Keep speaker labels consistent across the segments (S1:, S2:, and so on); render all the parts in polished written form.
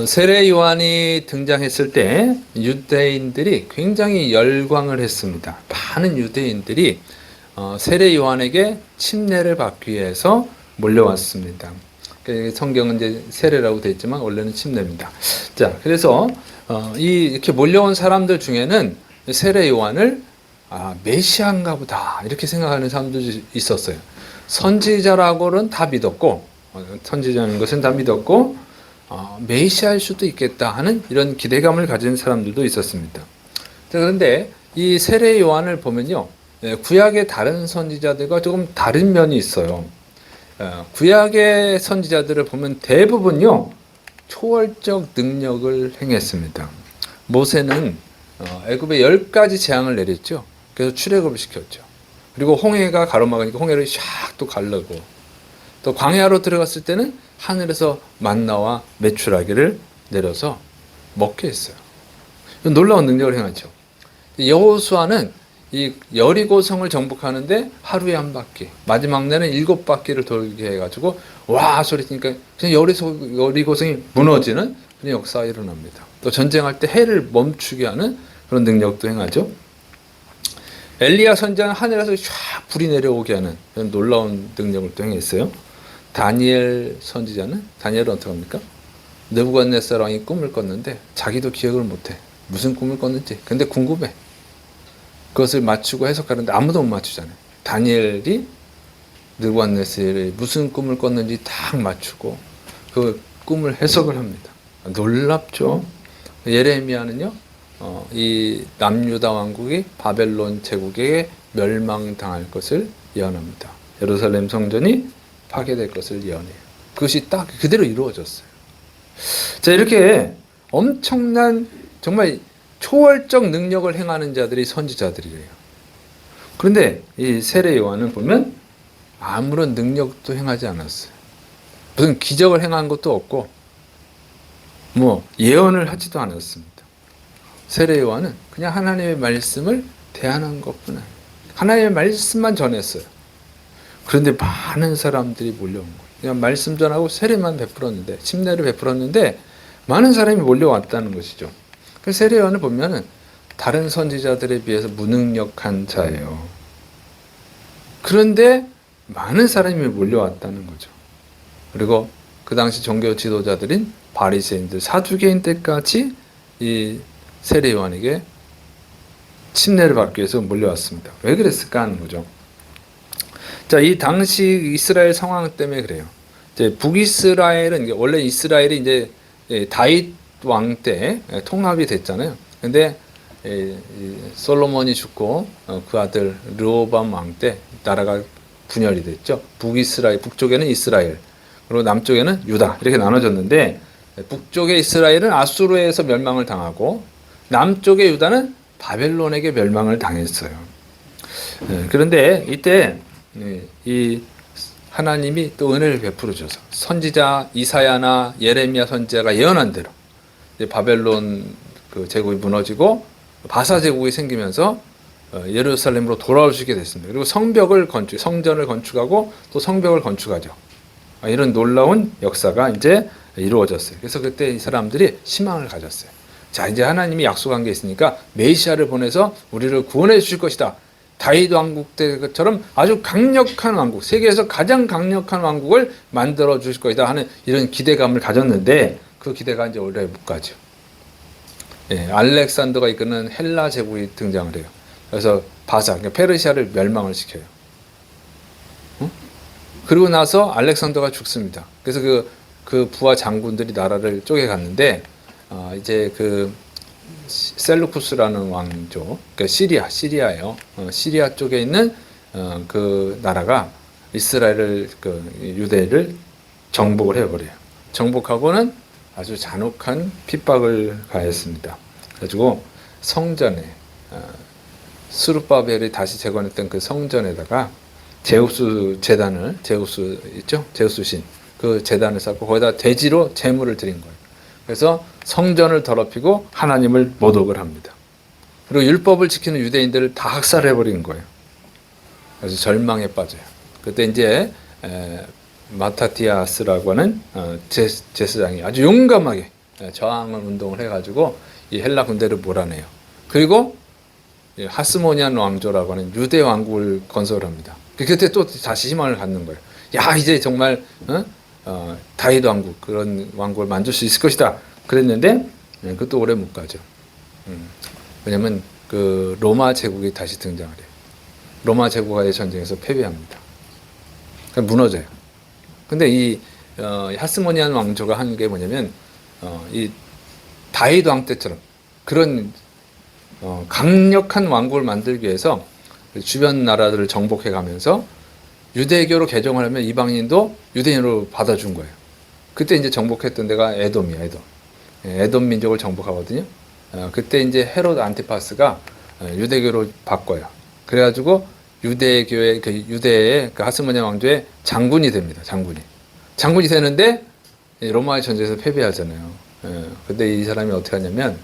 S1: 세례 요한이 등장했을 때 유대인들이 굉장히 열광을 했습니다. 많은 유대인들이 세례 요한에게 침례를 받기 위해서 몰려왔습니다. 성경은 이제 세례라고 되어 있지만 원래는 침례입니다. 자, 그래서 이렇게 몰려온 사람들 중에는 세례 요한을 메시아인가 보다 이렇게 생각하는 사람들이 있었어요. 선지자라고는 다 믿었고, 선지자는 것은 다 믿었고, 메시아일 수도 있겠다 하는 이런 기대감을 가진 사람들도 있었습니다. 그런데 이 세례 요한을 보면요, 구약의 다른 선지자들과 조금 다른 면이 있어요. 구약의 선지자들을 보면 대부분요 초월적 능력을 행했습니다. 모세는 애굽에 10가지 재앙을 내렸죠. 그래서 출애굽을 시켰죠. 그리고 홍해가 가로막으니까 홍해를 샥 또 가르고, 또 광야로 들어갔을 때는 하늘에서 만나와 메추라기를 내려서 먹게 했어요. 놀라운 능력을 행하죠. 여호수아는 이 여리고성을 정복하는데 하루에 한 바퀴, 마지막 날은 7바퀴를 돌게 해가지고 와 소리치니까 그냥 여리고성이 무너지는 그런 역사가 일어납니다. 또 전쟁할 때 해를 멈추게 하는 그런 능력도 행하죠. 엘리야 선지자는 하늘에서 샥 불이 내려오게 하는 그런 놀라운 능력을 또 행했어요. 다니엘 선지자는, 다니엘은 어떻게 합니까? 느부갓네살 왕이 꿈을 꿨는데 자기도 기억을 못해. 무슨 꿈을 꿨는지. 근데 궁금해. 그것을 맞추고 해석하는데 아무도 못 맞추잖아요. 다니엘이 느부갓네살이 무슨 꿈을 꿨는지 딱 맞추고 그 꿈을 해석을 합니다. 놀랍죠? 예레미야는요, 이 남유다 왕국이 바벨론 제국에게 멸망당할 것을 예언합니다. 예루살렘 성전이 파괴될 것을 예언해요. 그것이 딱 그대로 이루어졌어요. 자, 이렇게 엄청난 정말 초월적 능력을 행하는 자들이 선지자들이에요. 그런데 이 세례 요한은 보면 아무런 능력도 행하지 않았어요. 무슨 기적을 행한 것도 없고 뭐 예언을 하지도 않았습니다. 세례 요한은 그냥 하나님의 말씀을 대하는 것뿐 아니에요. 하나님의 말씀만 전했어요. 그런데 많은 사람들이 몰려온 거예요. 그냥 말씀 전하고 세례만 베풀었는데, 침례를 베풀었는데 많은 사람이 몰려왔다는 것이죠. 그래서 세례 요한을 보면은 다른 선지자들에 비해서 무능력한 자예요. 그런데 많은 사람이 몰려왔다는 거죠. 그리고 그 당시 종교 지도자들인 바리새인들, 사두개인 때까지 이 세례 요한에게 침례를 받기 위해서 몰려왔습니다. 왜 그랬을까 하는 거죠. 자, 이 당시 이스라엘 상황 때문에 그래요. 이제 북이스라엘은 원래 이스라엘이 이제 다윗 왕 때 통합이 됐잖아요. 근데 솔로몬이 죽고 그 아들 르호밤 왕 때 나라가 분열이 됐죠. 북이스라엘, 북쪽에는 이스라엘, 그리고 남쪽에는 유다 이렇게 나눠졌는데 북쪽의 이스라엘은 아수르에서 멸망을 당하고 남쪽의 유다는 바벨론에게 멸망을 당했어요. 그런데 이때 이 하나님이 또 은혜를 베풀어 줘서 선지자 이사야나 예레미야 선지자가 예언한 대로 바벨론 그 제국이 무너지고 바사 제국이 생기면서 예루살렘으로 돌아오시게 됐습니다. 그리고 성전을 건축하고 또 성벽을 건축하죠. 이런 놀라운 역사가 이제 이루어졌어요. 그래서 그때 이 사람들이 희망을 가졌어요. 자, 이제 하나님이 약속한 게 있으니까 메시아를 보내서 우리를 구원해 주실 것이다. 다윗 왕국 때처럼 아주 강력한 왕국, 세계에서 가장 강력한 왕국을 만들어 주실 것이다 하는 이런 기대감을 가졌는데 그 기대가 이제 오래 못 가죠. 알렉산더가 이끄는 헬라 제국이 등장을 해요. 그래서 바사, 그러니까 페르시아를 멸망을 시켜요. 그리고 나서 알렉산더가 죽습니다. 그래서 그 부하 장군들이 나라를 쪼개갔는데 이제 그 셀루쿠스라는 왕조, 그러니까 시리아예요. 시리아 쪽에 있는 그 나라가 이스라엘을 유대를 정복을 해버려요. 정복하고는 아주 잔혹한 핍박을 가했습니다. 그래가지고 성전에 스룹바벨이 다시 재건했던 그 성전에다가 제우스 재단을, 제우스 있죠? 제우스 신, 그 재단을 쌓고 거기다 돼지로 제물을 드린 거예요. 그래서 성전을 더럽히고 하나님을 모독을 합니다. 그리고 율법을 지키는 유대인들을 다 학살해버린 거예요. 그래서 절망에 빠져요. 그때 이제 마타티아스라고 하는 제사장이 아주 용감하게 저항을 운동을 해가지고 이 헬라 군대를 몰아내요. 그리고 하스모니안 왕조라고 하는 유대 왕국을 건설합니다. 그때 또 다시 희망을 갖는 거예요. 야, 이제 정말 다윗 왕국, 그런 왕국을 만들 수 있을 것이다. 그랬는데 그것도 오래 못 가죠. 왜냐면 그 로마 제국이 다시 등장을 해요. 로마 제국과의 전쟁에서 패배합니다. 그러니까 무너져요. 근데 이 하스모니안 왕조가 한 게 뭐냐면 이 다윗 왕 때처럼 그런 강력한 왕국을 만들기 위해서 주변 나라들을 정복해 가면서 유대교로 개종을 하면 이방인도 유대인으로 받아준 거예요. 그때 이제 정복했던 데가 에돔이에요, 에돔. 에돔 민족을 정복하거든요. 그때 이제 헤롯 안티파스가 유대교로 바꿔요. 그래가지고 유대교의 유대의 그 하스모니아 왕조의 장군이 됩니다. 장군이 되는데 로마의 전쟁에서 패배하잖아요. 근데 이 사람이 어떻게 하냐면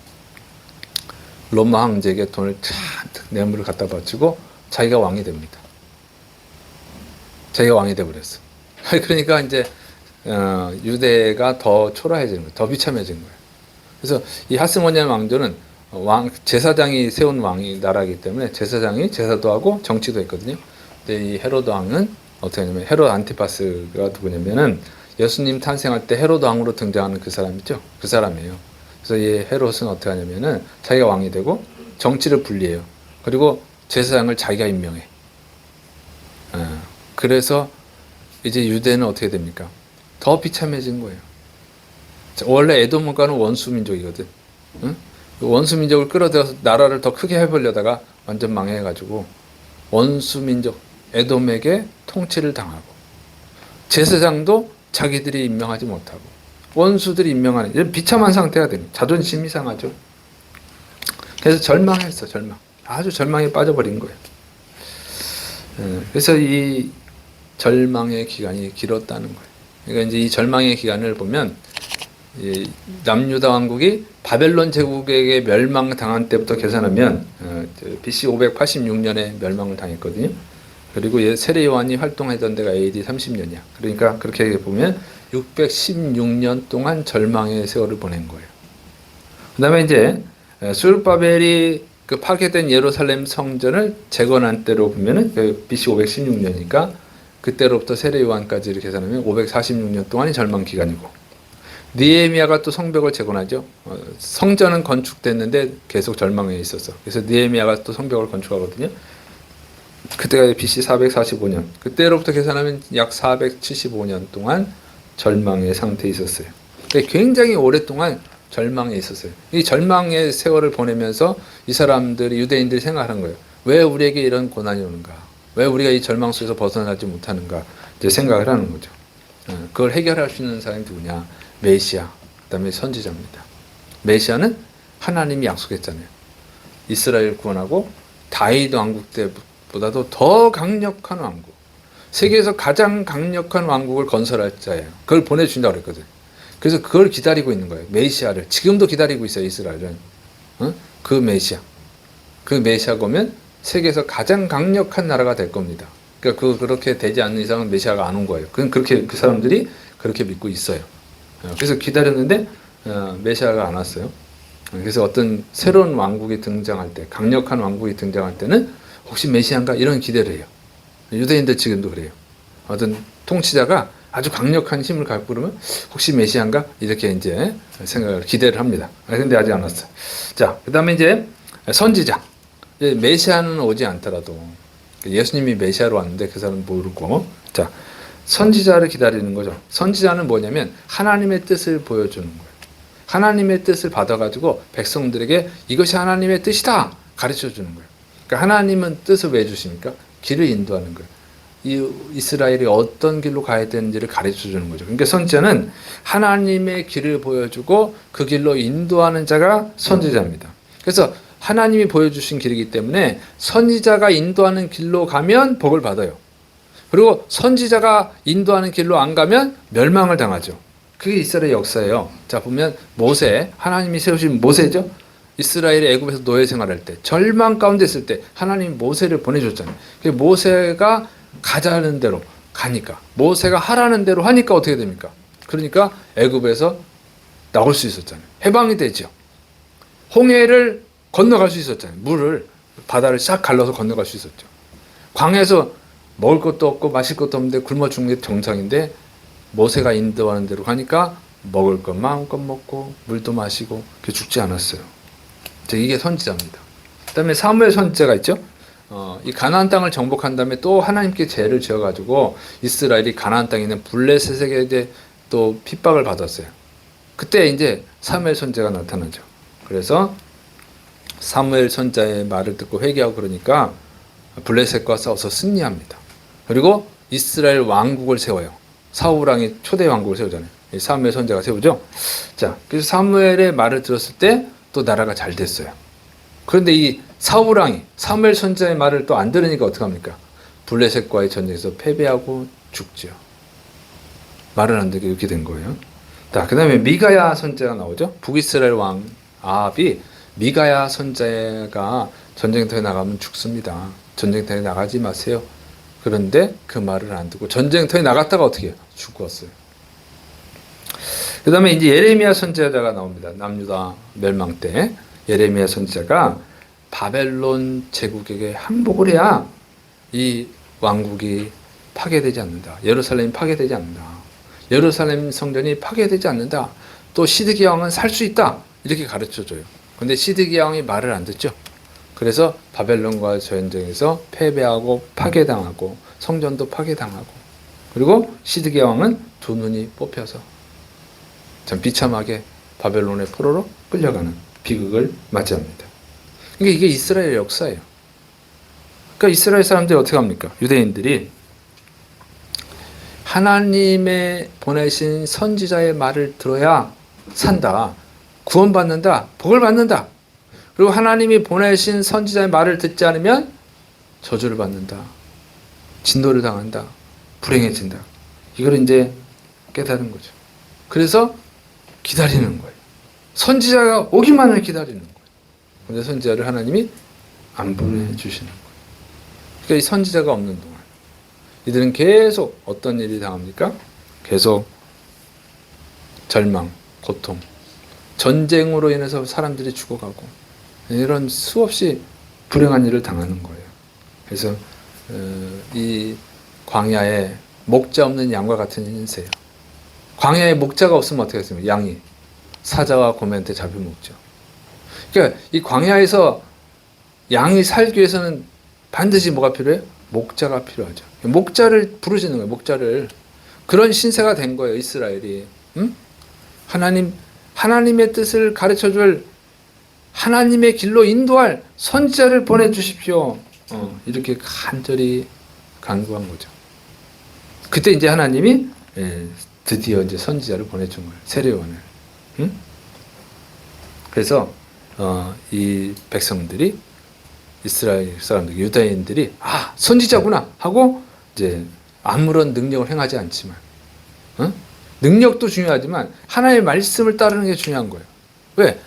S1: 로마 황제에게 돈을 잔뜩 뇌물을 갖다 바치고 자기가 왕이 됩니다. 자기가 왕이 돼버렸어. 그러니까 이제 유대가 더 초라해지는 거예요. 더 비참해지는 거예요. 그래서 이 하스모니안 왕조는 제사장이 세운 왕이 나라이기 때문에 제사장이 제사도 하고 정치도 했거든요. 근데 이 헤로드 왕은 어떻게 하냐면 헤롯 안티파스가 누구냐면은 예수님 탄생할 때 헤로드 왕으로 등장하는 그 사람 있죠? 그 사람이에요. 그래서 이 헤롯은 어떻게 하냐면은 자기가 왕이 되고 정치를 분리해요. 그리고 제사장을 자기가 임명해. 그래서 이제 유대는 어떻게 됩니까? 더 비참해진 거예요. 원래 에돔 국가는 원수 민족이거든. 응? 원수 민족을 끌어들여서 나라를 더 크게 해보려다가 완전 망해가지고 원수 민족 에돔에게 통치를 당하고 제사장도 자기들이 임명하지 못하고 원수들이 임명하는 이런 비참한 상태가 됩니다. 자존심이 상하죠. 그래서 절망했어, 절망. 아주 절망에 빠져버린 거예요. 그래서 이 절망의 기간이 길었다는 거예요. 그러니까 이제 이 절망의 기간을 보면 이 남유다 왕국이 바벨론 제국에게 멸망당한 때부터 계산하면 BC 586년에 멸망을 당했거든요. 그리고 세례 요한이 활동하던 데가 AD 30년이야. 그러니까 그렇게 보면 616년 동안 절망의 세월을 보낸 거예요. 그 다음에 이제 수르바벨이 그 파괴된 예루살렘 성전을 재건한 때로 보면은 BC 516년이니까 그때로부터 세례 요한까지 이렇게 계산하면 546년 동안이 절망 기간이고, 느헤미야가 또 성벽을 재건하죠. 성전은 건축됐는데 계속 절망에 있었어. 그래서 느헤미야가 또 성벽을 건축하거든요. 그때가 BC 445년. 그때로부터 계산하면 약 475년 동안 절망의 상태에 있었어요. 굉장히 오랫동안 절망에 있었어요. 이 절망의 세월을 보내면서 이 사람들이, 유대인들이 생각하는 거예요. 왜 우리에게 이런 고난이 오는가? 왜 우리가 이 절망 속에서 벗어나지 못하는가? 이제 생각을 하는 거죠. 그걸 해결할 수 있는 사람이 누구냐? 메시아, 그 다음에 선지자입니다. 메시아는 하나님이 약속했잖아요. 이스라엘 구원하고 다윗 왕국 때보다도 더 강력한 왕국, 세계에서 가장 강력한 왕국을 건설할 자예요. 그걸 보내준다고 그랬거든. 그래서 그걸 기다리고 있는 거예요. 메시아를. 지금도 기다리고 있어요, 이스라엘은. 그 메시아. 그 메시아가 오면 세계에서 가장 강력한 나라가 될 겁니다. 그러니까 그렇게 되지 않는 이상은 메시아가 안 온 거예요. 그렇게 그 사람들이 그렇게 믿고 있어요. 그래서 기다렸는데 메시아가 안 왔어요. 그래서 어떤 새로운 왕국이 등장할 때, 강력한 왕국이 등장할 때는 혹시 메시아인가 이런 기대를 해요. 유대인들 지금도 그래요. 어떤 통치자가 아주 강력한 힘을 갖고 그러면 혹시 메시아인가 이렇게 이제 기대를 합니다. 근데 아직 안 왔어요. 자, 그다음에 이제 선지자. 메시아는 오지 않더라도 예수님이 메시아로 왔는데 그 사람은 모르고, 자, 선지자를 기다리는 거죠. 선지자는 뭐냐면 하나님의 뜻을 보여주는 거예요. 하나님의 뜻을 받아가지고 백성들에게 이것이 하나님의 뜻이다 가르쳐 주는 거예요. 그러니까 하나님은 뜻을 왜 주십니까? 길을 인도하는 거예요. 이 이스라엘이 어떤 길로 가야 되는지를 가르쳐 주는 거죠. 그러니까 선지자는 하나님의 길을 보여주고 그 길로 인도하는 자가 선지자입니다. 그래서 하나님이 보여주신 길이기 때문에 선지자가 인도하는 길로 가면 복을 받아요. 그리고 선지자가 인도하는 길로 안 가면 멸망을 당하죠. 그게 이스라엘 역사예요. 자, 보면 모세, 하나님이 세우신 모세죠. 이스라엘이 애굽에서 노예 생활할 때, 절망 가운데 있을 때 하나님이 모세를 보내줬잖아요. 모세가 가자는 대로 가니까, 모세가 하라는 대로 하니까 어떻게 됩니까? 그러니까 애굽에서 나올 수 있었잖아요. 해방이 되죠. 홍해를 건너갈 수 있었잖아요. 물을 바다를 싹 갈라서 건너갈 수 있었죠. 광야에서 먹을 것도 없고 마실 것도 없는데 굶어 죽는 게 정상인데 모세가 인도하는 대로 가니까 먹을 것 마음껏 먹고 물도 마시고 죽지 않았어요. 이게 선지자입니다. 그다음에 사무엘 선지자가 있죠. 이 가나안 땅을 정복한 다음에 또 하나님께 죄를 지어가지고 이스라엘이 가나안 땅에 있는 블레셋에게 이제 또 핍박을 받았어요. 그때 이제 사무엘 선지자가 나타나죠. 그래서 사무엘 선지자의 말을 듣고 회개하고 그러니까 블레셋과 싸워서 승리합니다. 그리고 이스라엘 왕국을 세워요. 사울 왕이 초대 왕국을 세우잖아요. 사무엘 선지자가 세우죠. 자, 그래서 사무엘의 말을 들었을 때 또 나라가 잘 됐어요. 그런데 이 사울 왕이 사무엘 선지자의 말을 또 안 들으니까 어떡합니까? 블레셋과의 전쟁에서 패배하고 죽죠. 말을 안 듣게 이렇게 된 거예요. 자, 그 다음에 미가야 선지자가 나오죠. 북이스라엘 왕 아합이 미가야 선지자가 전쟁터에 나가면 죽습니다. 전쟁터에 나가지 마세요. 그런데 그 말을 안 듣고 전쟁터에 나갔다가 어떻게 해요? 죽었어요. 그 다음에 이제 예레미야 선지자가 나옵니다. 남유다 멸망 때 예레미야 선지자가 바벨론 제국에게 항복을 해야 이 왕국이 파괴되지 않는다. 예루살렘이 파괴되지 않는다. 예루살렘 성전이 파괴되지 않는다. 또 시드기야 왕은 살 수 있다. 이렇게 가르쳐줘요. 근데 시드기야 왕이 말을 안 듣죠. 그래서 바벨론과 전쟁에서 패배하고 파괴당하고 성전도 파괴당하고 그리고 시드기야 왕은 두 눈이 뽑혀서 참 비참하게 바벨론의 포로로 끌려가는 비극을 맞이합니다. 그러니까 이게 이스라엘 역사예요. 그러니까 이스라엘 사람들이 어떻게 합니까? 유대인들이 하나님의 보내신 선지자의 말을 들어야 산다. 구원받는다. 복을 받는다. 그리고 하나님이 보내신 선지자의 말을 듣지 않으면 저주를 받는다. 진노를 당한다. 불행해진다. 이걸 이제 깨달은 거죠. 그래서 기다리는 거예요. 선지자가 오기만을 기다리는 거예요. 근데 선지자를 하나님이 안 보내주시는 거예요. 그러니까 이 선지자가 없는 동안 이들은 계속 어떤 일이 당합니까? 계속 절망, 고통, 전쟁으로 인해서 사람들이 죽어가고 이런 수없이 불행한 일을 당하는 거예요. 그래서 이 광야에 목자 없는 양과 같은 인세예요. 광야에 목자가 없으면 어떻게 했습니까? 양이 사자와 곰한테 잡혀먹죠. 그러니까 이 광야에서 양이 살기 위해서는 반드시 뭐가 필요해요? 목자가 필요하죠. 목자를 부르시는 거예요. 목자를. 그런 신세가 된 거예요. 이스라엘이. 응? 하나님의 뜻을 가르쳐줄 하나님의 길로 인도할 선지자를 보내주십시오. 이렇게 간절히 간구한 거죠. 그때 이제 하나님이 드디어 이제 선지자를 보내준 거예요. 세례요한을. 응? 그래서 이 백성들이 이스라엘 사람들, 유다인들이 선지자구나 하고 이제 아무런 능력을 행하지 않지만, 능력도 중요하지만 하나님의 말씀을 따르는 게 중요한 거예요. 왜?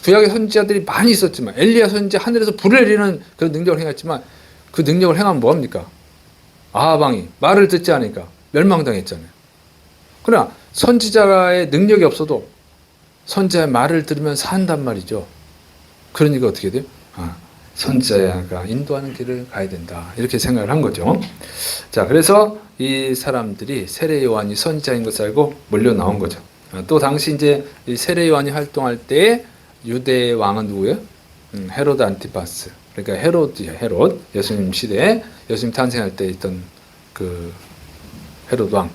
S1: 구약의 선지자들이 많이 있었지만 엘리야 선지자 하늘에서 불을 내리는 그런 능력을 행했지만 그 능력을 행하면 뭐합니까? 아합 왕이 말을 듣지 않으니까 멸망당했잖아요. 그러나 선지자의 능력이 없어도 선지자의 말을 들으면 산단 말이죠. 그러니까 어떻게 돼요? 선지자가 인도하는 길을 가야 된다. 이렇게 생각을 한 거죠. 자, 그래서 이 사람들이 세례 요한이 선지자인 것을 알고 몰려 나온 거죠. 또 당시 이제 이 세례 요한이 활동할 때 유대 왕은 누구예요? 헤로드 안티파스. 그러니까 헤롯. 예수님 시대에 예수님 탄생할 때 있던 그 헤롯 왕.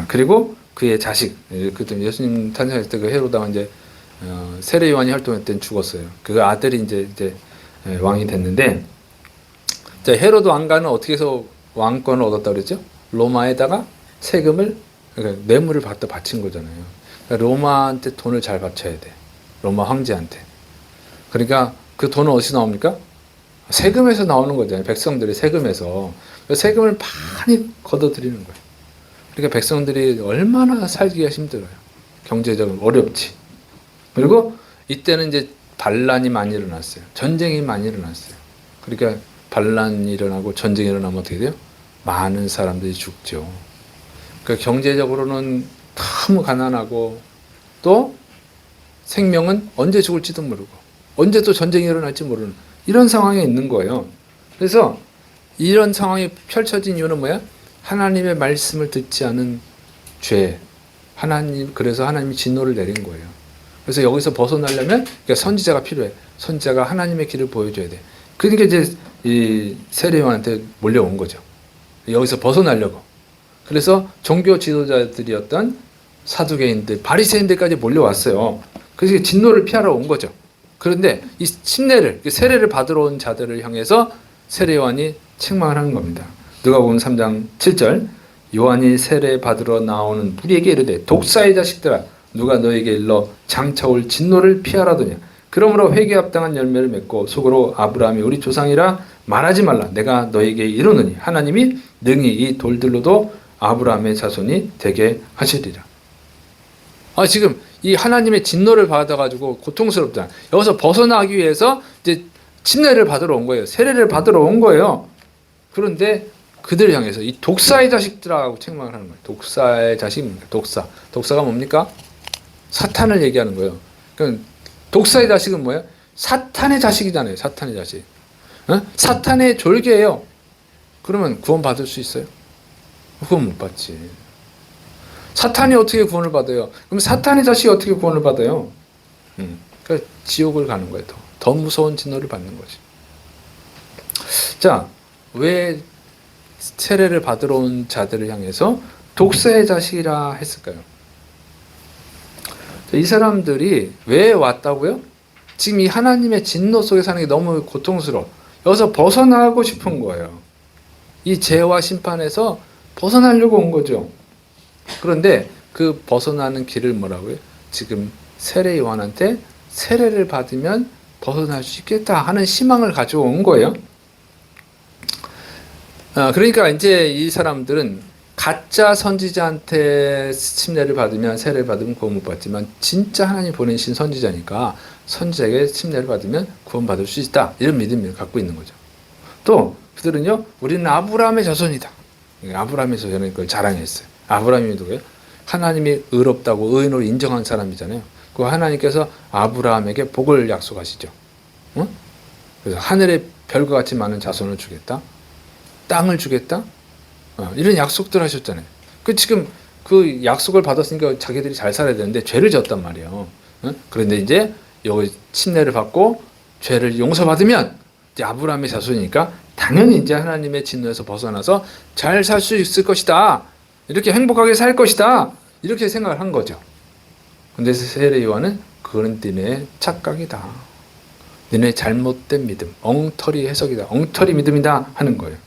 S1: 그리고 그의 자식. 그때 예수님 탄생할 때 그 헤롯 왕은 이제 세례 요한이 활동할 때는 죽었어요. 그 아들이 이제 왕이 됐는데, 자, 헤로드 왕가는 어떻게 해서 왕권을 얻었다 그랬죠? 로마에다가 세금을, 그러니까 뇌물을 받다 바친 거잖아요. 그러니까 로마한테 돈을 잘 바쳐야 돼. 로마 황제한테. 그러니까 그 돈은 어디서 나옵니까? 세금에서 나오는 거잖아요. 백성들이 세금에서. 세금을 많이 걷어들이는 거예요. 그러니까 백성들이 얼마나 살기가 힘들어요. 경제적으로 어렵지. 그리고 이때는 이제 반란이 많이 일어났어요. 전쟁이 많이 일어났어요. 그러니까 반란이 일어나고 전쟁이 일어나면 어떻게 돼요? 많은 사람들이 죽죠. 그러니까 경제적으로는 너무 가난하고 또 생명은 언제 죽을지도 모르고 언제 또 전쟁이 일어날지 모르는 이런 상황에 있는 거예요. 그래서 이런 상황이 펼쳐진 이유는 뭐야? 하나님의 말씀을 듣지 않은 죄. 그래서 하나님이 진노를 내린 거예요. 그래서 여기서 벗어나려면 그러니까 선지자가 필요해. 선지자가 하나님의 길을 보여줘야 돼. 그러니까 이제 이 세례요한한테 몰려온 거죠. 여기서 벗어나려고. 그래서 종교 지도자들이었던 사두개인들, 바리새인들까지 몰려왔어요. 그래서 진노를 피하러 온 거죠. 그런데 이 침례를, 세례를 받으러 온 자들을 향해서 세례 요한이 책망을 하는 겁니다. 누가복음 3장 7절 요한이 세례 받으러 나오는 무리에게 이르되 독사의 자식들아 누가 너에게 일러 장차 올 진노를 피하라더냐. 그러므로 회개에 합당한 열매를 맺고 속으로 아브라함이 우리 조상이라 말하지 말라. 내가 너에게 이르노니 하나님이 능히 이 돌들로도 아브라함의 자손이 되게 하시리라. 지금 이 하나님의 진노를 받아가지고 고통스럽잖아. 여기서 벗어나기 위해서 이제 침례를 받으러 온 거예요. 세례를 받으러 온 거예요. 그런데 그들을 향해서 이 독사의 자식들하고 책망을 하는 거예요. 독사의 자식입니다. 독사가 뭡니까? 사탄을 얘기하는 거예요. 그러니까 독사의 자식은 뭐예요? 사탄의 자식이잖아요. 사탄의 자식. 사탄의 졸개예요. 그러면 구원 받을 수 있어요? 구원 못 받지. 사탄이 어떻게 구원을 받아요? 그럼 사탄의 자식이 어떻게 구원을 받아요? 그러니까 지옥을 가는 거예요. 더 무서운 진노를 받는 거지. 자, 왜 세례를 받으러 온 자들을 향해서 독사의 자식이라 했을까요? 이 사람들이 왜 왔다고요? 지금 이 하나님의 진노 속에 사는 게 너무 고통스러워. 여기서 벗어나고 싶은 거예요. 이 죄와 심판에서 벗어나려고 온 거죠. 그런데 그 벗어나는 길을 뭐라고요? 지금 세례 요한한테 세례를 받으면 벗어날 수 있겠다 하는 희망을 가지고 온 거예요. 그러니까 이제 이 사람들은 가짜 선지자한테 침례를 받으면 세례를 받으면 구원 못 받지만 진짜 하나님 보내신 선지자니까 선지자에게 침례를 받으면 구원 받을 수 있다. 이런 믿음을 갖고 있는 거죠. 또 그들은요, 우리는 아브라함의 자손이다. 아브라함의 자손은 그걸 자랑했어요. 아브라함이 누구예요? 하나님이 의롭다고 의인으로 인정한 사람이잖아요. 그 하나님께서 아브라함에게 복을 약속하시죠. 응? 그래서 하늘의 별과 같이 많은 자손을 주겠다. 땅을 주겠다. 이런 약속들 하셨잖아요. 지금 그 약속을 받았으니까 자기들이 잘 살아야 되는데 죄를 졌단 말이에요. 응? 그런데 이제 여기 침례를 받고 죄를 용서받으면 이제 아브라함의 자손이니까 당연히 이제 하나님의 진노에서 벗어나서 잘 살 수 있을 것이다. 이렇게 행복하게 살 것이다. 이렇게 생각을 한 거죠. 근데 세례 요한은 그건 니네 착각이다. 니네 잘못된 믿음, 엉터리 해석이다. 엉터리 믿음이다 하는 거예요.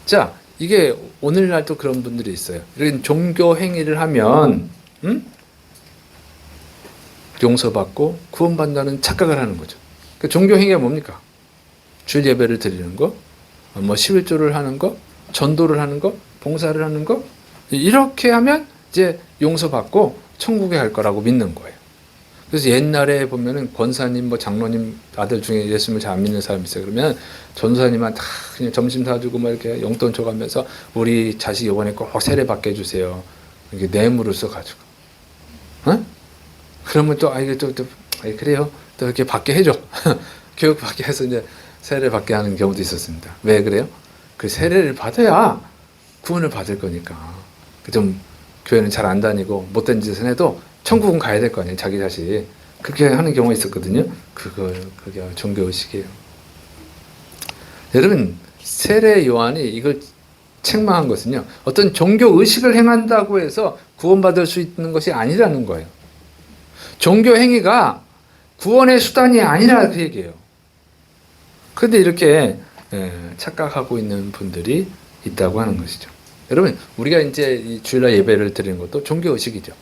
S1: 자, 이게 오늘날도 그런 분들이 있어요. 이런 종교 행위를 하면 용서받고 구원받는다는 착각을 하는 거죠. 그 종교 행위가 뭡니까? 주일 예배를 드리는 거, 11조를 하는 거, 전도를 하는 거, 봉사를 하는 거, 이렇게 하면 이제 용서받고 천국에 갈 거라고 믿는 거예요. 그래서 옛날에 보면은 권사님, 장로님 아들 중에 예수님을 잘 안 믿는 사람이 있어요. 그러면 전사님한테 다 그냥 점심 사주고 이렇게 용돈 줘가면서 우리 자식 이번에 꼭 세례 받게 해주세요. 이렇게 뇌물을 써가지고, 그러면 또 그래요. 또 이렇게 받게 해줘. 교육 받게 해서 이제 세례 받게 하는 경우도 있었습니다. 왜 그래요? 그 세례를 받아야 구원을 받을 거니까. 좀 교회는 잘 안 다니고 못된 짓을 해도 천국은 가야 될 거 아니에요. 자기 자식. 그렇게 하는 경우가 있었거든요. 그게 종교의식이에요. 여러분, 세례 요한이 이걸 책망한 것은요, 어떤 종교의식을 행한다고 해서 구원받을 수 있는 것이 아니라는 거예요. 종교 행위가 구원의 수단이 아니라 그 얘기예요. 그런데 이렇게 착각하고 있는 분들이 있다고 하는 것이죠. 여러분, 우리가 이제 이 주일날 예배를 드리는 것도 종교의식이죠.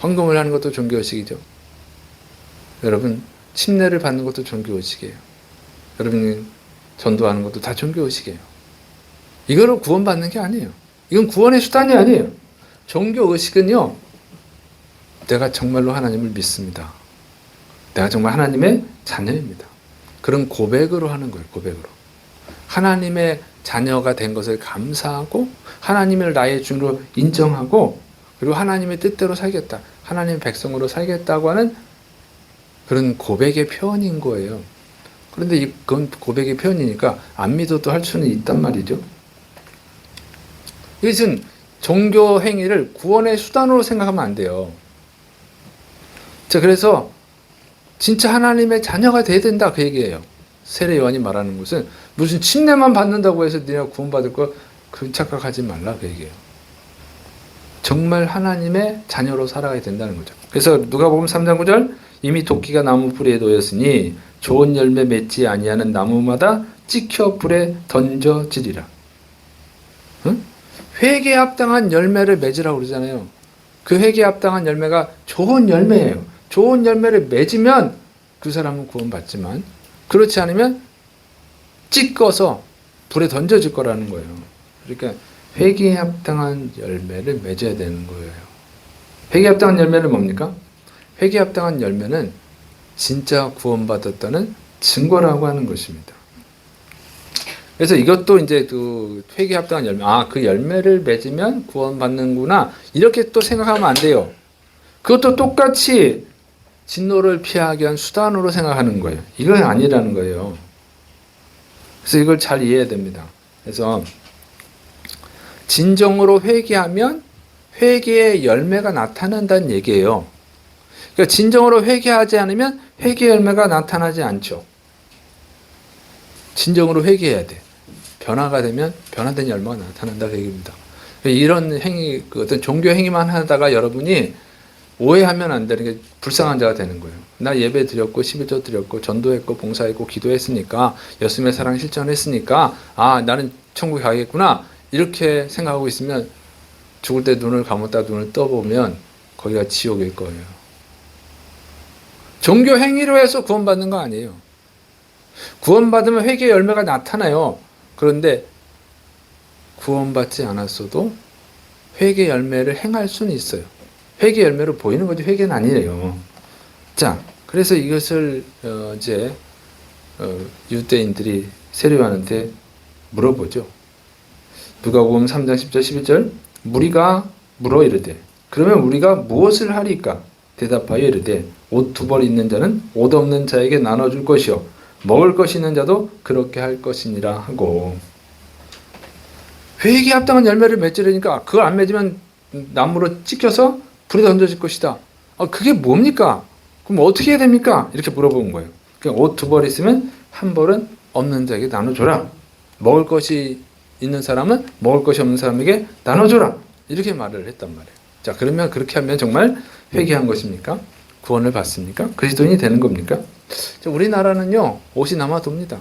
S1: 헌금을 하는 것도 종교의식이죠. 여러분, 침례를 받는 것도 종교의식이에요. 여러분, 전도하는 것도 다 종교의식이에요. 이거로 구원받는 게 아니에요. 이건 구원의 수단이 아니에요. 종교의식은요, 내가 정말로 하나님을 믿습니다. 내가 정말 하나님의 자녀입니다. 그런 고백으로 하는 거예요. 고백으로. 하나님의 자녀가 된 것을 감사하고 하나님을 나의 주로 인정하고 그리고 하나님의 뜻대로 살겠다. 하나님의 백성으로 살겠다고 하는 그런 고백의 표현인 거예요. 그런데 이건 고백의 표현이니까 안 믿어도 할 수는 있단 말이죠. 이것은 종교 행위를 구원의 수단으로 생각하면 안 돼요. 자, 그래서 진짜 하나님의 자녀가 돼야 된다 그 얘기예요. 세례 요한이 말하는 것은 무슨 침례만 받는다고 해서 네가 구원받을 거 그런 착각하지 말라 그 얘기예요. 정말 하나님의 자녀로 살아가야 된다는 거죠. 그래서 누가복음 3장 9절 이미 도끼가 나무 뿌리에 놓였으니 좋은 열매 맺지 아니하는 나무마다 찍혀 불에 던져지리라. 응? 회개에 합당한 열매를 맺으라고 그러잖아요. 그 회개에 합당한 열매가 좋은 열매예요. 좋은 열매를 맺으면 그 사람은 구원받지만 그렇지 않으면 찍어서 불에 던져질 거라는 거예요. 그러니까 회개에 합당한 열매를 맺어야 되는 거예요. 회개에 합당한 열매는 뭡니까? 회개에 합당한 열매는 진짜 구원받았다는 증거라고 하는 것입니다. 그래서 이것도 이제 그 회개에 합당한 열매, 그 열매를 맺으면 구원받는구나 이렇게 또 생각하면 안 돼요. 그것도 똑같이 진노를 피하기 위한 수단으로 생각하는 거예요. 이건 아니라는 거예요. 그래서 이걸 잘 이해해야 됩니다. 그래서 진정으로 회개하면 회개의 열매가 나타난다는 얘기예요. 그러니까 진정으로 회개하지 않으면 회개의 열매가 나타나지 않죠. 진정으로 회개해야 돼. 변화가 되면 변화된 열매가 나타난다 그 얘기입니다. 이런 행위, 어떤 종교 행위만 하다가 여러분이 오해하면 안 되는 게 불쌍한 자가 되는 거예요. 나 예배 드렸고 11조 드렸고 전도했고 봉사했고 기도했으니까 예수님의 사랑 실천했으니까 나는 천국에 가겠구나 이렇게 생각하고 있으면 죽을 때 눈을 감았다 눈을 떠보면 거기가 지옥일 거예요. 종교 행위로 해서 구원받는 거 아니에요. 구원받으면 회개의 열매가 나타나요. 그런데 구원받지 않았어도 회개 열매를 행할 수는 있어요. 회개 열매로 보이는 거지 회개는 아니에요. 자, 그래서 이것을 유대인들이 세례 요한한테 물어보죠. 누가복음 3장 10절 11절 무리가 물어 이르되 그러면 우리가 무엇을 하리까? 대답하여 이르되 옷 두 벌 있는 자는 옷 없는 자에게 나눠줄 것이요 먹을 것 있는 자도 그렇게 할 것이니라 하고 회개에 합당한 열매를 맺으려니까 그걸 안 맺으면 나무로 찍혀서 불에 던져질 것이다. 그게 뭡니까? 그럼 어떻게 해야 됩니까? 이렇게 물어본 거예요. 그러니까 옷 두 벌 있으면 한 벌은 없는 자에게 나눠줘라. 먹을 것이 있는 사람은 먹을 것이 없는 사람에게 나눠줘라. 이렇게 말을 했단 말이에요. 자, 그러면 그렇게 하면 정말 회개한 것입니까? 구원을 받습니까? 그리스도인이 되는 겁니까? 자, 우리나라는요, 옷이 남아돕니다.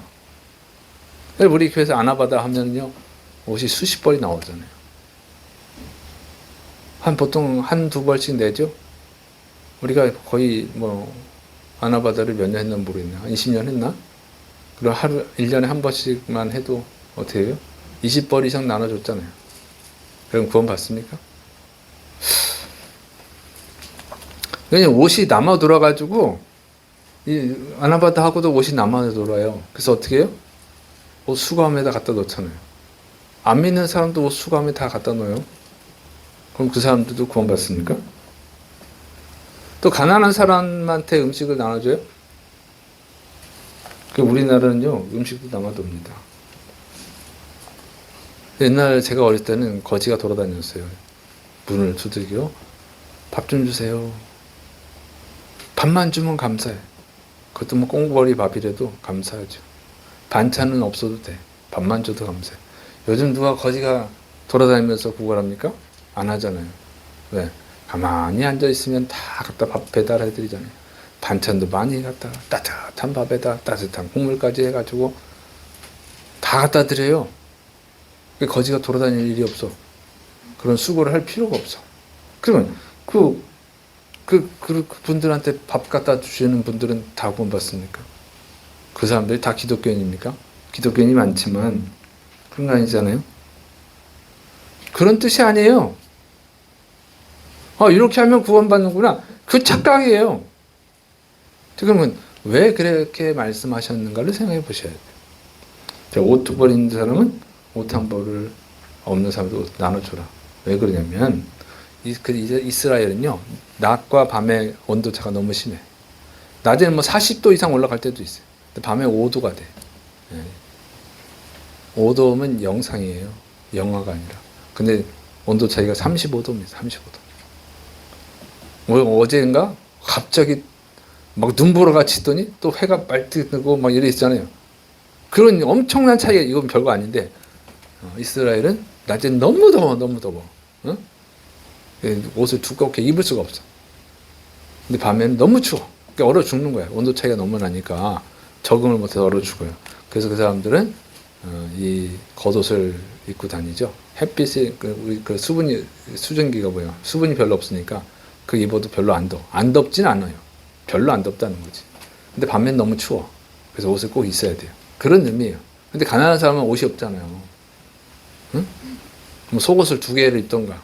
S1: 우리 교회에서 아나바다 하면요, 옷이 수십 벌이 나오잖아요. 보통 한두 벌씩 내죠? 우리가 거의 아나바다를 몇 년 했나 모르겠네. 한 20년 했나? 그럼 1년에 한 번씩만 해도 어떻게 해요? 20벌 이상 나눠줬잖아요. 그럼 구원 받습니까? 그냥 옷이 남아 돌아가지고, 이 아나바다 하고도 옷이 남아 돌아요. 그래서 어떻게 해요? 옷 수거함에다 갖다 놓잖아요. 안 믿는 사람도 옷 수거함에 다 갖다 놓아요. 그럼 그 사람들도 구원 받습니까? 또 가난한 사람한테 음식을 나눠줘요? 우리나라는요, 음식도 남아돕니다. 옛날 제가 어릴 때는 거지가 돌아다녔어요. 문을 두들겨 밥 좀 주세요. 밥만 주면 감사해. 그것도 꽁보리 밥이라도 감사하죠. 반찬은 없어도 돼. 밥만 줘도 감사해. 요즘 누가 거지가 돌아다니면서 구걸합니까? 안 하잖아요. 왜? 가만히 앉아있으면 다 갖다 밥 배달해드리잖아요. 반찬도 많이 갖다가 따뜻한 밥에다 따뜻한 국물까지 해가지고 다 갖다 드려요. 거지가 돌아다닐 일이 없어. 그런 수고를 할 필요가 없어. 그러면 그 분들한테 밥 갖다 주시는 분들은 다 구원 받습니까? 그 사람들이 다 기독교인입니까? 기독교인이 많지만 그런 거 아니잖아요. 그런 뜻이 아니에요. 이렇게 하면 구원받는구나. 그 착각이에요. 그러면 왜 그렇게 말씀하셨는가를 생각해 보셔야 돼요. 옷 두 벌 있는 사람은 옷 한 벌을 없는 사람도 나눠줘라. 왜 그러냐면 이스라엘은요, 낮과 밤의 온도차가 너무 심해. 낮에는 뭐 40도 이상 올라갈 때도 있어요. 근데 밤에 5도가 돼. 5도면 영상이에요. 영하가 아니라. 근데 온도 차이가 35도입니다. 35도. 어제인가 갑자기 막 눈보라 같이 있더니 또 해가 빨리 뜨고 막 이래 있잖아요. 그런 엄청난 차이가, 이건 별거 아닌데, 이스라엘은 낮엔 너무 더워, 너무 더워. 어? 옷을 두껍게 입을 수가 없어. 근데 밤에는 너무 추워. 그러니까 얼어 죽는 거야. 온도 차이가 너무 나니까 적응을 못해서 얼어 죽어요. 그래서 그 사람들은 이 겉옷을 입고 다니죠. 햇빛이 그 수분이, 수증기가 뭐야, 수분이 별로 없으니까 그 입어도 별로 안 더워. 안 덥진 않아요. 별로 안 덥다는 거지. 근데 밤엔 너무 추워. 그래서 옷을 꼭 있어야 돼요. 그런 의미예요. 근데 가난한 사람은 옷이 없잖아요. 응? 뭐 속옷을 2개를 입던가,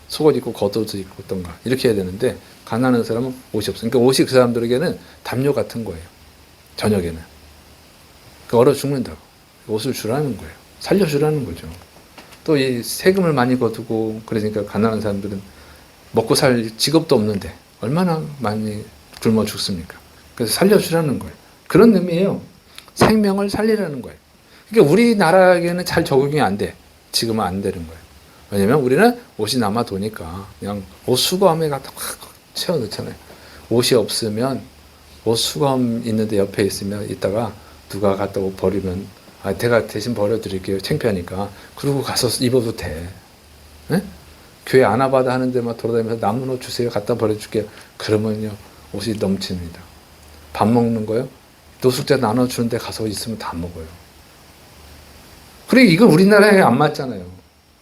S1: 속옷 입고 겉옷을 입던가, 이렇게 해야 되는데, 가난한 사람은 옷이 없어요. 그러니까 옷이 그 사람들에게는 담요 같은 거예요. 저녁에는. 그러니까 얼어 죽는다고. 옷을 주라는 거예요. 살려주라는 거죠. 또 이 세금을 많이 거두고, 그러니까 가난한 사람들은 먹고 살 직업도 없는데 얼마나 많이 굶어 죽습니까? 그래서 살려주라는 거예요. 그런 의미예요. 생명을 살리라는 거예요. 그러니까 우리나라에게는 잘 적용이 안 돼. 지금은 안 되는 거예요. 왜냐면 우리는 옷이 남아 도니까 그냥 옷 수거함에 갖다 확 채워 넣잖아요. 옷이 없으면 옷 수거함 있는데 옆에 있으면 이따가 누가 갖다 옷 버리면, 제가 대신 버려드릴게요. 창피하니까. 그러고 가서 입어도 돼. 네? 교회 아나바다 하는데 막 돌아다니면서 남은 옷 주세요. 갖다 버려줄게요. 그러면요, 옷이 넘칩니다. 밥 먹는 거요? 노숙자 나눠주는데 가서 있으면 다 먹어요. 그리고 이거 우리나라에 안 맞잖아요.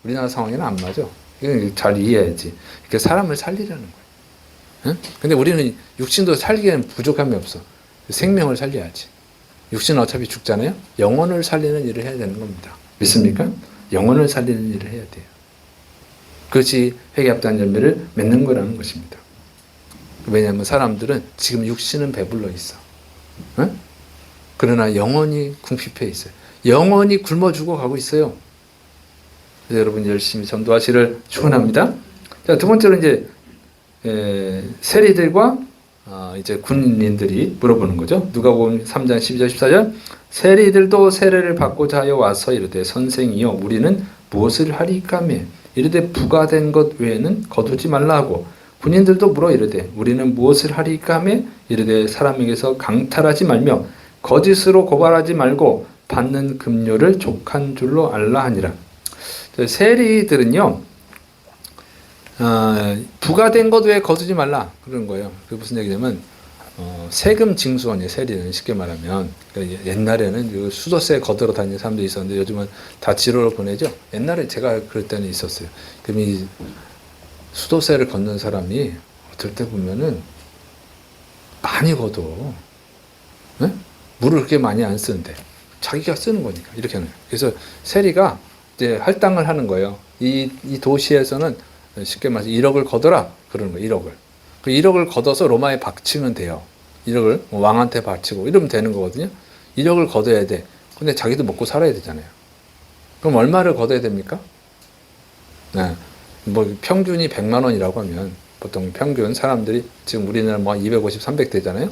S1: 우리나라 상황에는 안 맞아. 이건 잘 이해해야지. 그러니까 사람을 살리라는 거예요. 응? 근데 우리는 육신도 살기에는 부족함이 없어. 생명을 살려야지. 육신은 어차피 죽잖아요. 영혼을 살리는 일을 해야 되는 겁니다. 믿습니까? 영혼을 살리는 일을 해야 돼요. 그것이 회개합당 열매를 맺는 거라는 것입니다. 왜냐하면 사람들은 지금 육신은 배불러 있어. 응? 그러나 영혼이 궁핍해 있어요. 영혼이 굶어 죽어가고 있어요. 그래서 여러분 열심히 전도하시를 축원합니다. 자, 두 번째로 이제 세리들과 이제 군인들이 물어보는 거죠. 누가복음 3장 12절 14절. 세리들도 세례를 받고자 하여 와서 이르되 선생이여 우리는 무엇을 하리까매 이르되 부가된 것 외에는 거두지 말라 하고, 군인들도 물어 이르되 우리는 무엇을 하리까매 이르되 사람에게서 강탈하지 말며 거짓으로 고발하지 말고 받는 급료를 족한 줄로 알라 하니라. 세리들은요, 부가된 것 외에 거두지 말라 그런 거예요. 그게 무슨 얘기냐면 세금 징수원이에요. 세리는 쉽게 말하면. 그러니까 옛날에는 수도세 거들어 다니는 사람들이 있었는데 요즘은 다 지로로 보내죠. 옛날에 제가 그럴 때는 있었어요. 그럼 이 수도세를 걷는 사람이 어떨 때 보면은 많이 걷어. 네? 물을 그렇게 많이 안 쓰는데 자기가 쓰는 거니까 이렇게 하는 거예요. 그래서 세리가 이제 할당을 하는 거예요. 이 도시에서는 쉽게 말해서 1억을 걷어라 그러는 거예요. 1억을. 그 1억을 걷어서 로마에 바치면 돼요. 1억을 왕한테 바치고 이러면 되는 거거든요. 1억을 걷어야 돼. 근데 자기도 먹고 살아야 되잖아요. 그럼 얼마를 걷어야 됩니까? 네. 뭐 평균이 100만 원이라고 하면 보통 평균 사람들이 지금 우리나라 뭐 250, 300 되잖아요.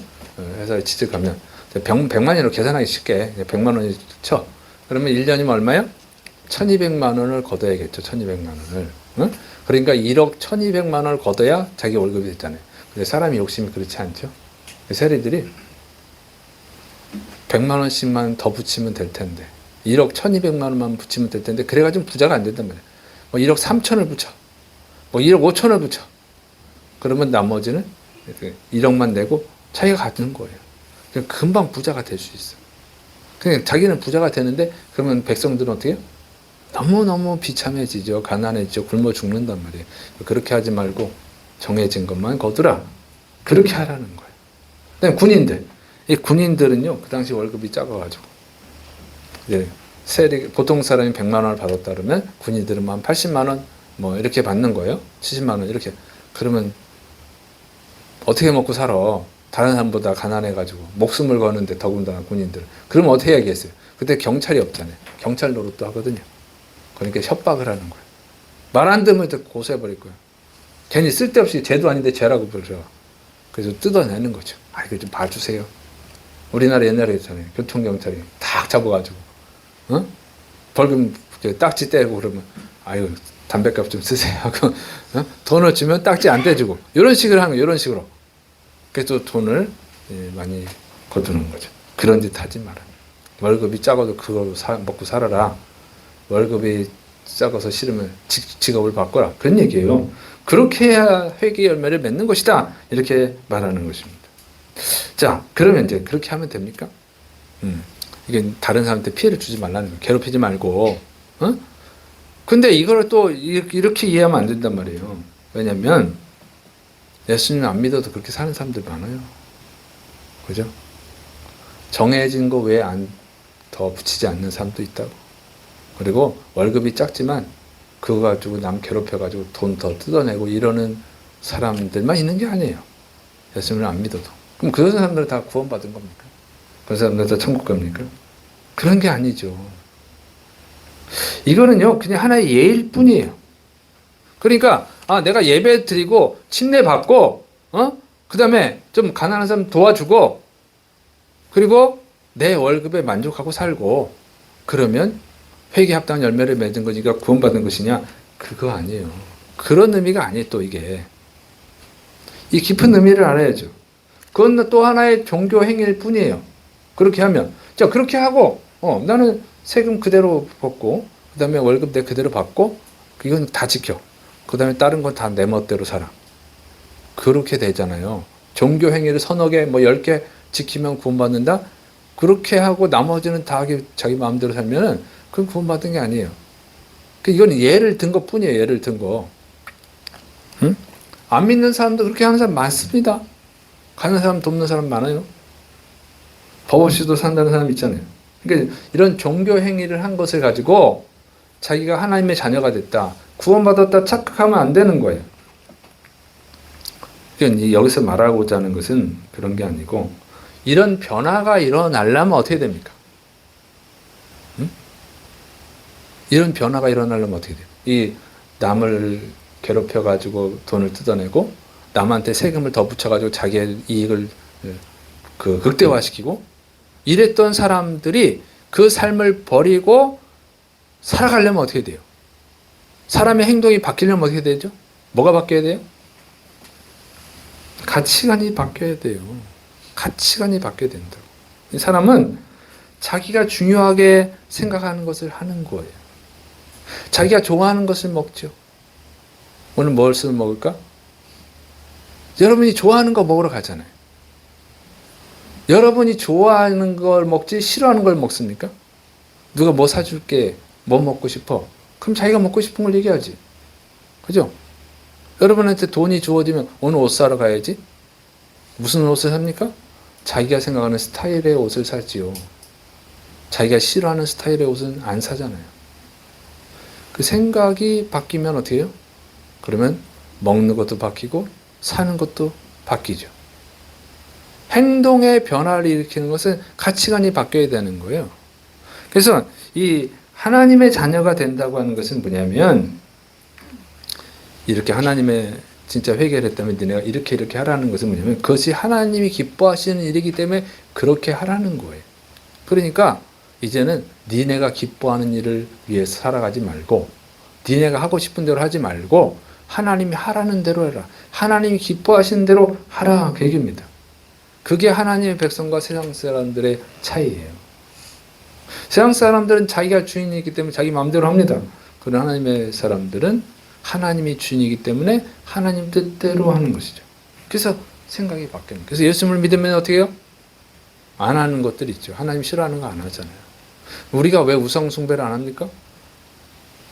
S1: 회사에 취직하면 100만 원으로 계산하기 쉽게 100만 원이 쳐. 그러면 1년이면 얼마요? 1200만 원을 걷어야겠죠. 1200만 원을. 응? 그러니까 1억 1200만 원을 걷어야 자기 월급이 됐잖아요. 근데 사람이 욕심이 그렇지 않죠. 세리들이 100만 원씩만 더 붙이면 될 텐데 1억 1200만 원만 붙이면 될 텐데 그래가지고 부자가 안 된단 말이에요. 뭐 1억 3천을 붙여. 뭐 1억 5천을 붙여. 그러면 나머지는 1억만 내고 자기가 갖는 거예요. 그냥 금방 부자가 될 수 있어. 그냥 자기는 부자가 되는데 그러면 백성들은 어떻게 해요? 너무너무 비참해지죠. 가난해지죠. 굶어 죽는단 말이에요. 그렇게 하지 말고 정해진 것만 거두라. 그렇게 하라는 거예요. 그다음에 군인들. 이 군인들은요. 그 당시 월급이 작아가지고 세리, 보통 사람이 100만 원을 받았다 그러면 군인들은 한 80만 원 뭐 이렇게 받는 거예요. 70만 원 이렇게. 그러면 어떻게 먹고 살아? 다른 사람보다 가난해가지고 목숨을 거는데 더군다나 군인들은. 그러면 어떻게 해야겠어요? 그때 경찰이 없잖아요. 경찰 노릇도 하거든요. 그러니까 협박을 하는 거예요. 말 안 듣면 고소해버릴 거예요. 괜히 쓸데없이 죄도 아닌데 죄라고 부르죠. 그래서 뜯어내는 거죠. 아, 이거 좀 봐주세요. 우리나라 옛날에 있잖아요. 교통경찰이 탁 잡아가지고, 어? 벌금 딱지 떼고 그러면, 아유, 담배값 좀 쓰세요 하고, 어? 돈을 주면 딱지 안 떼주고, 이런 식으로 하는 거예요. 이런 식으로. 그래서 돈을 많이 거두는 거죠. 그런 짓 하지 마라. 월급이 작아도 그걸로 먹고 살아라. 월급이 작아서 싫으면 직업을 바꿔라. 그런 얘기예요. 그렇게 해야 회개 열매를 맺는 것이다. 이렇게 말하는 것입니다. 자, 그러면 이제 그렇게 하면 됩니까? 이게 다른 사람한테 피해를 주지 말라는 거예요. 괴롭히지 말고. 어? 근데 이걸 또 이렇게 이해하면 안 된단 말이에요. 왜냐면 예수님 안 믿어도 그렇게 사는 사람들 많아요. 그죠? 정해진 거 외에 더 붙이지 않는 사람도 있다고. 그리고 월급이 작지만 그거 가지고 남 괴롭혀가지고 돈 더 뜯어내고 이러는 사람들만 있는 게 아니에요. 예수님을 안 믿어도. 그럼 그런 사람들은 다 구원받은 겁니까? 그런 사람들 다 천국 갑니까? 그런 게 아니죠. 이거는요, 그냥 하나의 예일 뿐이에요. 그러니까, 내가 예배 드리고, 침례 받고, 그 다음에 좀 가난한 사람 도와주고, 그리고 내 월급에 만족하고 살고, 그러면 회개 합당한 열매를 맺은 거니까 구원받은 것이냐? 그거 아니에요. 그런 의미가 아니에요, 또 이게. 이 깊은 의미를 알아야죠. 그건 또 하나의 종교 행위일 뿐이에요. 그렇게 하면. 자, 그렇게 하고, 나는 세금 그대로 받고, 그 다음에 월급 내 그대로 받고, 이건 다 지켜. 그 다음에 다른 건 다 내 멋대로 살아. 그렇게 되잖아요. 종교 행위를 서너 개, 10개 지키면 구원받는다? 그렇게 하고 나머지는 다 자기 마음대로 살면은 그건 구원받은 게 아니에요. 이건 예를 든 것 뿐이에요. 예를 든 거. 응? 안 믿는 사람도 그렇게 하는 사람 많습니다. 가는 사람 돕는 사람 많아요. 법 없이도 산다는 사람 있잖아요. 그러니까 이런 종교 행위를 한 것을 가지고 자기가 하나님의 자녀가 됐다, 구원받았다 착각하면 안 되는 거예요. 그러니까 여기서 말하고자 하는 것은 그런 게 아니고, 이런 변화가 일어나려면 어떻게 됩니까? 응? 이런 변화가 일어나려면 어떻게 돼요? 이 남을 괴롭혀가지고 돈을 뜯어내고, 남한테 세금을 더 붙여가지고 자기의 이익을 극대화시키고, 이랬던 사람들이 그 삶을 버리고 살아가려면 어떻게 돼요? 사람의 행동이 바뀌려면 어떻게 되죠? 뭐가 바뀌어야 돼요? 가치관이 바뀌어야 돼요. 가치관이 바뀌어야 된다고. 이 사람은 자기가 중요하게 생각하는 것을 하는 거예요. 자기가 좋아하는 것을 먹죠. 오늘 무엇을 먹을까? 여러분이 좋아하는 거 먹으러 가잖아요. 여러분이 좋아하는 걸 먹지 싫어하는 걸 먹습니까? 누가 뭐 사줄게, 뭐 먹고 싶어? 그럼 자기가 먹고 싶은 걸 얘기하지. 그죠? 여러분한테 돈이 주어지면 오늘 옷 사러 가야지. 무슨 옷을 삽니까? 자기가 생각하는 스타일의 옷을 사지요. 자기가 싫어하는 스타일의 옷은 안 사잖아요. 그 생각이 바뀌면 어떻게 해요? 그러면 먹는 것도 바뀌고 사는 것도 바뀌죠. 행동의 변화를 일으키는 것은 가치관이 바뀌어야 되는 거예요. 그래서 이 하나님의 자녀가 된다고 하는 것은 뭐냐면, 이렇게 하나님의 진짜 회개를 했다면 너네가 이렇게 하라는 것은 뭐냐면, 그것이 하나님이 기뻐하시는 일이기 때문에 그렇게 하라는 거예요. 그러니까 이제는 니네가 기뻐하는 일을 위해서 살아가지 말고, 니네가 하고 싶은 대로 하지 말고 하나님이 하라는 대로 해라. 하나님이 기뻐하시는 대로 하라, 그 얘기입니다. 그게 하나님의 백성과 세상 사람들의 차이예요. 세상 사람들은 자기가 주인이기 때문에 자기 마음대로 합니다. 그러나 하나님의 사람들은 하나님이 주인이기 때문에 하나님 뜻대로 하는 것이죠. 그래서 생각이 바뀌는. 그래서 예수님을 믿으면 어떻게 해요? 안 하는 것들이 있죠. 하나님 싫어하는 거 안 하잖아요. 우리가 왜 우상 숭배를 안 합니까?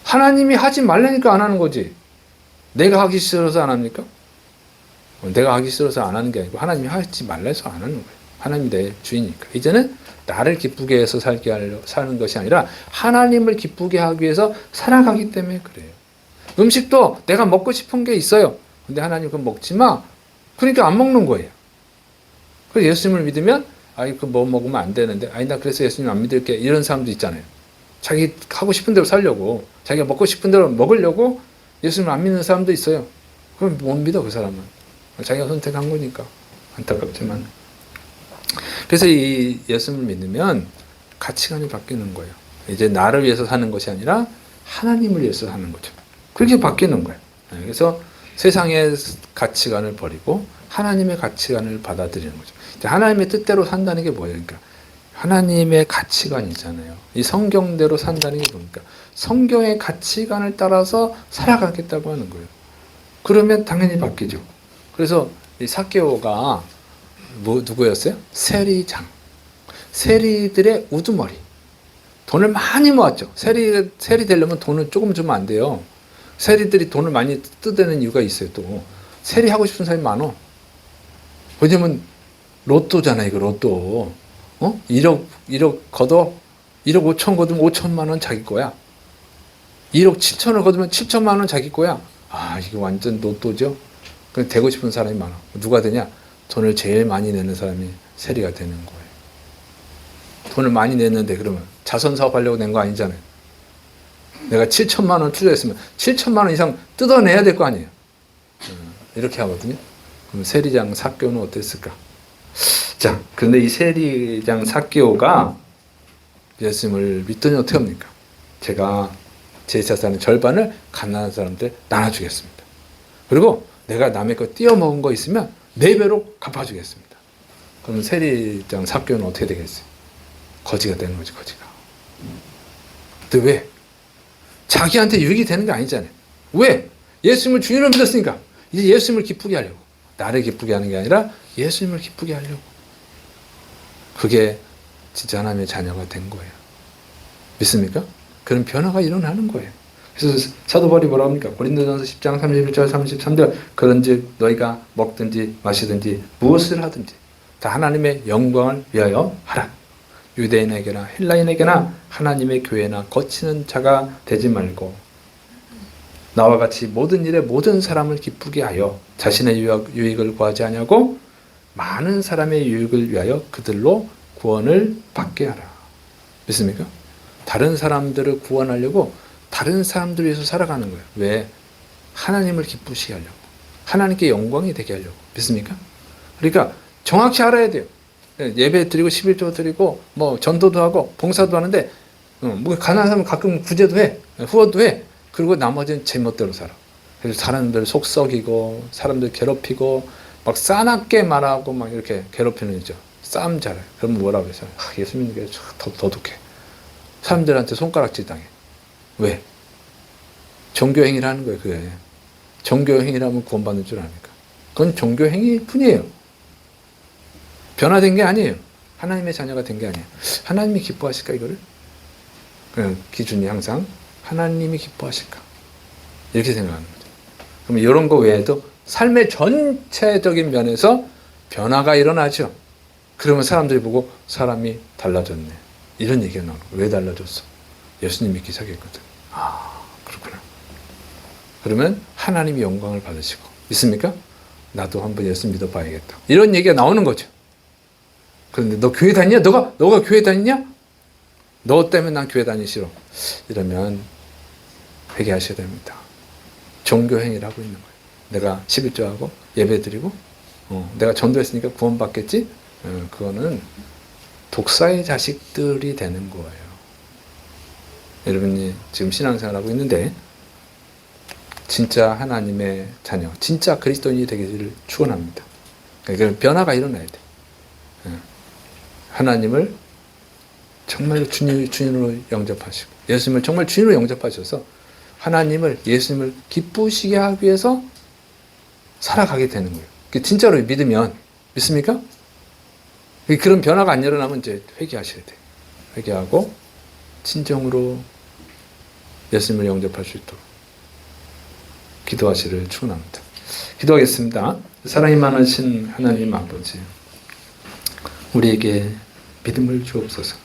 S1: 하나님이 하지 말라니까 안 하는 거지. 내가 하기 싫어서 안 합니까? 내가 하기 싫어서 안 하는 게 아니고 하나님이 하지 말라 해서 안 하는 거예요. 하나님이 내 주인이니까. 이제는 나를 기쁘게 해서 사는 것이 아니라 하나님을 기쁘게 하기 위해서 살아가기 때문에 그래요. 음식도 내가 먹고 싶은 게 있어요. 근데 하나님 그거 먹지 마. 그러니까 안 먹는 거예요. 그래서 예수님을 믿으면, 그 뭐 먹으면 안 되는데, 나 그래서 예수님 안 믿을게. 이런 사람도 있잖아요. 자기 하고 싶은 대로 살려고, 자기가 먹고 싶은 대로 먹으려고 예수님을 안 믿는 사람도 있어요. 그럼 못 믿어, 그 사람은. 자기가 선택한 거니까. 안타깝지만. 그래서 이 예수를 믿으면 가치관이 바뀌는 거예요. 이제 나를 위해서 사는 것이 아니라 하나님을 위해서 사는 거죠. 그렇게 바뀌는 거예요. 그래서 세상의 가치관을 버리고 하나님의 가치관을 받아들이는 거죠. 하나님의 뜻대로 산다는 게 뭐예요? 그러니까 하나님의 가치관이잖아요. 이 성경대로 산다는 게 뭡니까? 성경의 가치관을 따라서 살아가겠다고 하는 거예요. 그러면 당연히 바뀌죠. 그래서 이 삭개오가 누구였어요? 세리장. 세리들의 우두머리. 돈을 많이 모았죠. 세리 되려면 돈을 조금 주면 안 돼요. 세리들이 돈을 많이 뜯어내는 이유가 있어요, 또. 세리하고 싶은 사람이 많어. 왜냐면 로또잖아요, 이거 로또. 1억 걷어. 1억 5천 거두면 5천만 원 자기 거야. 1억 7천을 거두면 7천만 원 자기 거야. 아, 이게 완전 로또죠. 그 되고 싶은 사람이 많아. 누가 되냐? 돈을 제일 많이 내는 사람이 세리가 되는 거예요. 돈을 많이 냈는데 그러면 자선 사업하려고 낸 거 아니잖아요. 내가 7천만 원 투자했으면 7천만 원 이상 뜯어내야 될 거 아니에요. 이렇게 하거든요. 그럼 세리장 삭개오는 어땠을까? 자, 그런데 이 세리장 삭개오가 예수님을 믿더니 어떻게 합니까? 제가 제 자산의 절반을 가난한 사람들 나눠주겠습니다. 그리고 내가 남의 거 띄어먹은 거 있으면 4배로 갚아주겠습니다. 그럼 세리장 삭개오는 어떻게 되겠어요? 거지가 되는 거지, 거지가. 근데 왜? 자기한테 유익이 되는 게 아니잖아요. 왜? 예수님을 주인으로 믿었으니까 이제 예수님을 기쁘게 하려고. 나를 기쁘게 하는 게 아니라 예수님을 기쁘게 하려고. 그게 진짜 하나님의 자녀가 된 거예요. 믿습니까? 그런 변화가 일어나는 거예요. 그래서 사도 바울이 뭐라고 합니까? 고린도전서 10장 31절 33절 그런즉 너희가 먹든지 마시든지 무엇을 하든지 다 하나님의 영광을 위하여 하라. 유대인에게나 헬라인에게나 하나님의 교회나 거치는 자가 되지 말고 나와 같이 모든 일에 모든 사람을 기쁘게 하여 자신의 유익을 구하지 아니하고 많은 사람의 유익을 위하여 그들로 구원을 받게 하라. 믿습니까? 다른 사람들을 구원하려고 다른 사람들을 위해서 살아가는 거예요. 왜? 하나님을 기쁘시게 하려고. 하나님께 영광이 되게 하려고. 믿습니까? 그러니까 정확히 알아야 돼요. 예배 드리고 11조 드리고 뭐 전도도 하고 봉사도 하는데 뭐 가난한 사람은 가끔 구제도 해. 후원도 해. 그리고 나머지는 제멋대로 살아. 그래서 사람들 속 썩이고 사람들 괴롭히고 막 싸납게 말하고 막 이렇게 괴롭히는 거죠. 싸움 잘해. 그러면 뭐라고 해서 예수 믿는 게 더 도둑해. 사람들한테 손가락질 당해. 왜? 종교행위를 하는 거예요. 그게. 종교행위라면 구원받는 줄 아니까. 그건 종교행위 뿐이에요. 변화된 게 아니에요. 하나님의 자녀가 된 게 아니에요. 하나님이 기뻐하실까 이거를? 그 기준이 항상 하나님이 기뻐하실까? 이렇게 생각하는 거죠. 그럼 이런 거 외에도 삶의 전체적인 면에서 변화가 일어나죠. 그러면 사람들이 보고 사람이 달라졌네. 이런 얘기가 나오는 거예요. 왜 달라졌어? 예수님 믿기 시작했거든. 아, 그렇구나. 그러면 하나님이 영광을 받으시고. 믿습니까? 나도 한번 예수 믿어봐야겠다. 이런 얘기가 나오는 거죠. 그런데 너 교회 다니냐? 너가 교회 다니냐? 너 때문에 난 교회 다니기 싫어. 이러면 회개하셔야 됩니다. 종교행위를 하고 있는 거예요. 내가 11조하고 예배드리고 내가 전도했으니까 구원받겠지? 그거는 독사의 자식들이 되는 거예요. 여러분이 지금 신앙생활하고 있는데 진짜 하나님의 자녀, 진짜 그리스도인이 되기를 축원합니다. 그러니까 변화가 일어나야 돼. 하나님을 정말 주인으로 영접하시고 예수님을 정말 주인으로 영접하셔서 하나님을 예수님을 기쁘시게 하기 위해서 살아가게 되는 거예요. 진짜로 믿으면 믿습니까? 그런 변화가 안 일어나면 이제 회개하셔야 돼요. 회개하고 진정으로 예수님을 영접할 수 있도록 기도하시를 축원합니다. 기도하겠습니다. 사랑이 많으신 하나님 아버지, 우리에게 믿음을 주옵소서.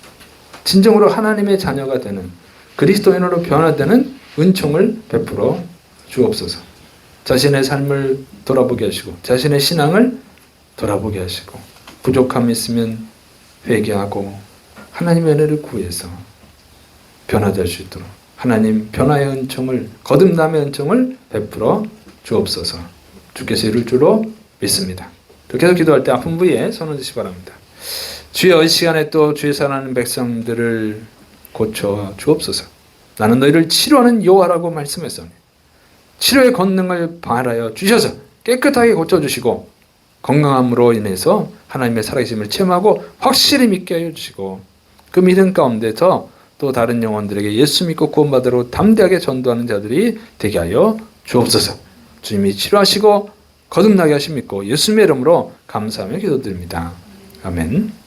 S1: 진정으로 하나님의 자녀가 되는 그리스도인으로 변화되는 은총을 베풀어 주옵소서. 자신의 삶을 돌아보게 하시고 자신의 신앙을 돌아보게 하시고 부족함이 있으면 회개하고 하나님의 은혜를 구해서 변화될 수 있도록 하나님 변화의 은총을 거듭남의 은총을 베풀어 주옵소서. 주께서 이룰 줄로 믿습니다. 또 계속 기도할 때 아픈 부위에 손 얹으시기 바랍니다. 주여, 이 시간에 또 주의 사랑하는 백성들을 고쳐 주옵소서. 나는 너희를 치료하는 여호와라고 말씀했으니 치료의 권능을 발하여 주셔서 깨끗하게 고쳐주시고 건강함으로 인해서 하나님의 살아계심을 체험하고 확실히 믿게 하여 주시고 그 믿음 가운데서 또 다른 영혼들에게 예수 믿고 구원받으러 담대하게 전도하는 자들이 되게 하여 주옵소서. 주님이 치료하시고 거듭나게 하심 믿고 예수님의 이름으로 감사하며 기도드립니다. 아멘.